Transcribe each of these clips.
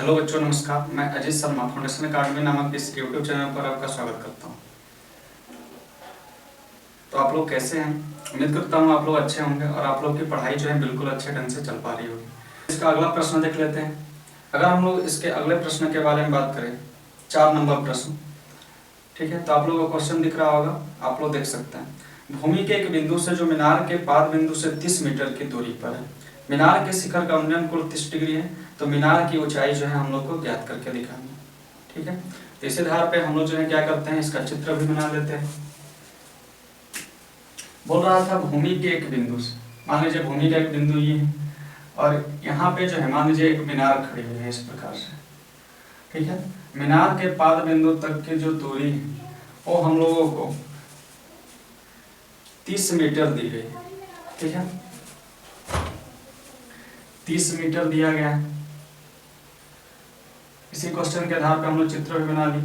Hello बच्चों, नमस्कार। मैं अजीत शर्मा फाउंडेशन अकादमी नामक इस यूट्यूब चैनल पर आपका स्वागत करता हूं। तो आप लोग कैसे हैं? उम्मीद करता हूं आप लोग अच्छे होंगे और आप लोग की पढ़ाई जो है बिल्कुल अच्छे ढंग से चल पा रही होगी। इसका अगला प्रश्न देख लेते हैं। अगर हम लोग इसके अगले प्रश्न के बारे में बात करें, 4 नंबर प्रश्न, ठीक है। तो आप लोगों को क्वेश्चन दिख रहा होगा, आप लोग देख सकते हैं। भूमि के एक बिंदु से जो मीनार के पाद बिंदु से 30 मीटर की दूरी पर है, मीनार के शिखर का उन्नयन कोण 30 डिग्री है, तो मीनार की ऊंचाई जो है हम लोग को ज्ञात करके दिखानी है, ठीक है। तो इसी आधार पे हम लोग जो है क्या करते हैं, इसका चित्र भी बना लेते हैं। बोल रहा था भूमि के एक बिंदु से, मान लीजिए भूमि का एक बिंदु ये है और यहाँ पे जो है मान लीजिए एक मीनार खड़ी हुई है इस प्रकार से, ठीक है। मीनार के पाद बिंदु तक की जो दूरी है वो हम लोगों को 30 मीटर दी गई है, ठीक है। 30 मीटर दिया गया है। इसी क्वेश्चन के आधार पे हम लोग चित्र भी बना ली।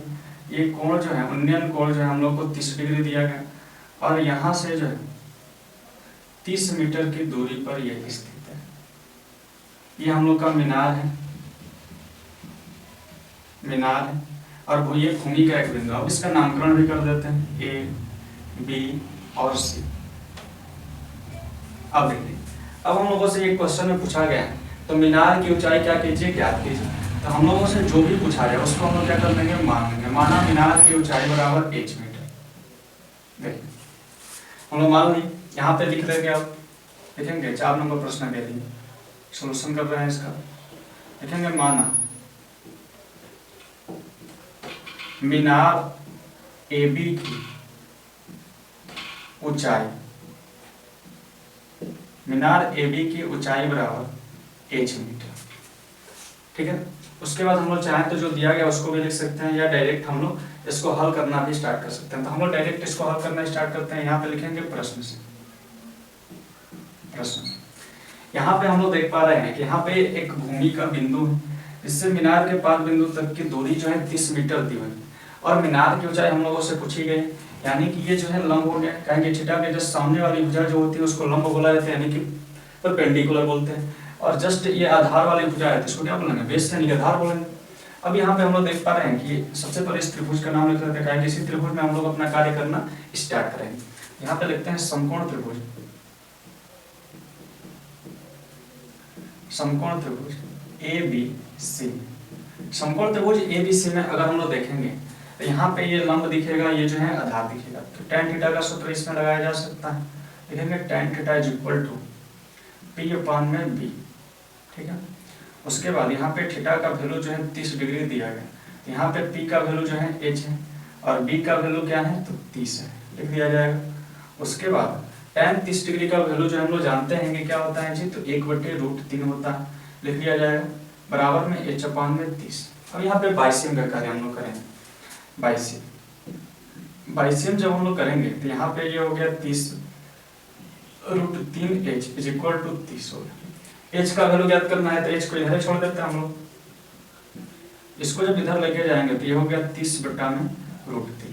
ये कोण जो है, उन्नयन कोण जो है हम लोग को 30 डिग्री दिया गया और यहाँ से जो है 30 मीटर की दूरी पर यह स्थित है। ये हम लोग का मीनार है, मीनार है और ये भूमि का एक बिंदु। अब इसका नामकरण भी कर देते हैं, ए, बी और सी। अब देखिए, अब हम लोगों से एक क्वेश्चन में पूछा गया है, तो मीनार की ऊंचाई क्या कीजिए, ज्ञात कीजिए। तो हम लोगों से जो भी पूछा जाए उसको हम लोग क्या कर देंगे, मान लेंगे। माना मीनार की ऊंचाई बराबर h मीटर। देखिए हम लोग मान ली, यहाँ पे लिख देंगे। अब लिखेंगे 4 नंबर प्रश्न के लिए सोल्यूशन कर रहे हैं इसका। लिखेंगे माना मीनार AB की ऊंचाई, मीनार AB की ऊंचाई बराबर h मीटर, ठीक है। उसके बाद हम लोग चाहें तो जो दिया गया उसको भी लिख सकते हैं या डायरेक्ट हम लोग इसको हल करना भी स्टार्ट कर सकते हैं। तो हम लोग डायरेक्ट इसको हल करना स्टार्ट करते हैं। यहाँ पे लिखेंगे प्रश्न से, प्रश्न। यहाँ पे हम लोग देख पा रहे हैं कि यहाँ पे एक भूमि का बिंदु है, इससे मीनार के पाद बिंदु तक की दूरी जो है 30 मीटर दी हुई और मीनार की ऊंचाई हम लोगों से पूछी गई, यानी कि ये जो है लंब हो गया। कहेंगे थीटा के जस्ट सामने वाली भुजा जो होती है उसको लंब बोला जाता है, यानी कि परपेंडिकुलर बोलते हैं। और जस्ट ये आधार वाली भुजा है, इसको क्या बोलेंगे, बेस यानी कि आधार बोलेंगे। अब यहाँ पे हम लोग देख पा रहे हैं कि सबसे पहले इस त्रिभुज का नाम लिख लेते हैं। इसी त्रिभुज में हम लोग अपना कार्य करना स्टार्ट करेंगे। यहाँ पे लिखते हैं समकोण त्रिभुज, समकोण त्रिभुज ABC। समकोण त्रिभुज ABC में अगर हम लोग देखेंगे तो यहाँ पे ये लंब दिखेगा, ये जो है आधार दिखेगा। तो tan थीटा का सूत्र इसमें लगाया जा सकता है। लिखेंगे tan theta is equal to P/B, ठीक है। उसके बाद यहाँ पे थीटा का वैल्यू जो है 30 डिग्री दिया गया। यहाँ पे P का वैल्यू जो है h है और B का वैल्यू क्या है, तो 30 है, लिख दिया जाएगा। उसके बाद tan 30 डिग्री का वैल्यू जो हम लोग जानते हैं कि क्या होता है जी, तो 1/√3 होता है, लिख दिया जाएगा। बराबर में h/30। अब यहाँ पे बाइसियम का कार्य हम लोग करेंगे। बाइसियम जब हम लोग करेंगे तो यहाँ पे ये हो गया 30√3h इज इक्वल टू 30 हो गया। h का वैल्यू ज्ञात करना है तो h को इधर छोड़ देते हैं हम लोग। इसको जब इधर लेके जाएंगे तो ये हो गया 30/√3।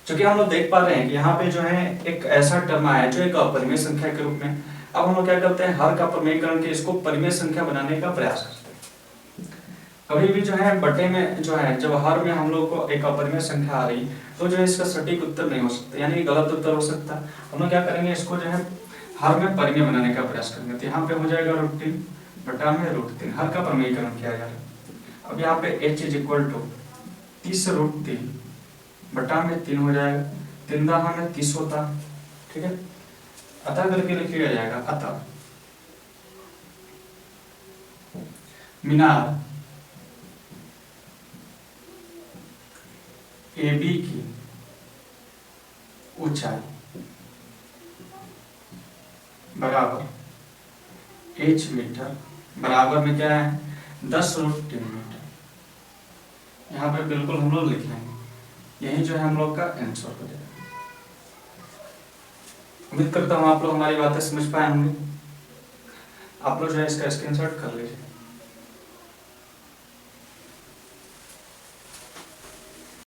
क्योंकि हम लोग देख पा रहे हैं कि यहाँ पे जो है एक ऐसा टर्म आया है जो एक अपरिमेय संख्या के रूप में। अब हम लोग क्या करते हैं, हर का परिमेयकरण के इसको परिमेय संख्या बनाने का प्रयास करते हैं। कभी भी जो है बटे में जो है, जब हर में हम लोग को एक अपरिमेय संख्या आ रही तो जो है इसका सटीक उत्तर नहीं हो सकता, यानी कि गलत उत्तर हो सकता है। हम लोग क्या करेंगे, इसको जो है हर में परिमेय बनाने का प्रयास करेंगे। तो यहाँ पे हो जाएगा √3/√3, हर का परिमेयकरण किया जा रहा है। अब यहाँ पे h इज इक्वल टू 30√3/3 हो जाएगा। 3 दाहा में 30 होता है, ठीक है। अतः करके लिख लिया जाएगा, अतः मीनार AB की ऊंचाई बराबर h मीटर, बराबर में क्या है 10√3 मीटर। यहाँ पे बिल्कुल हम लोग लिख लेंगे, यही जो है हम लोग का आंसर हो जाएगा। उम्मीद करता हूँ आप लोग हमारी बातें समझ पाए होंगे। आप लोग जो है इसका स्क्रीनशॉट कर लीजिए।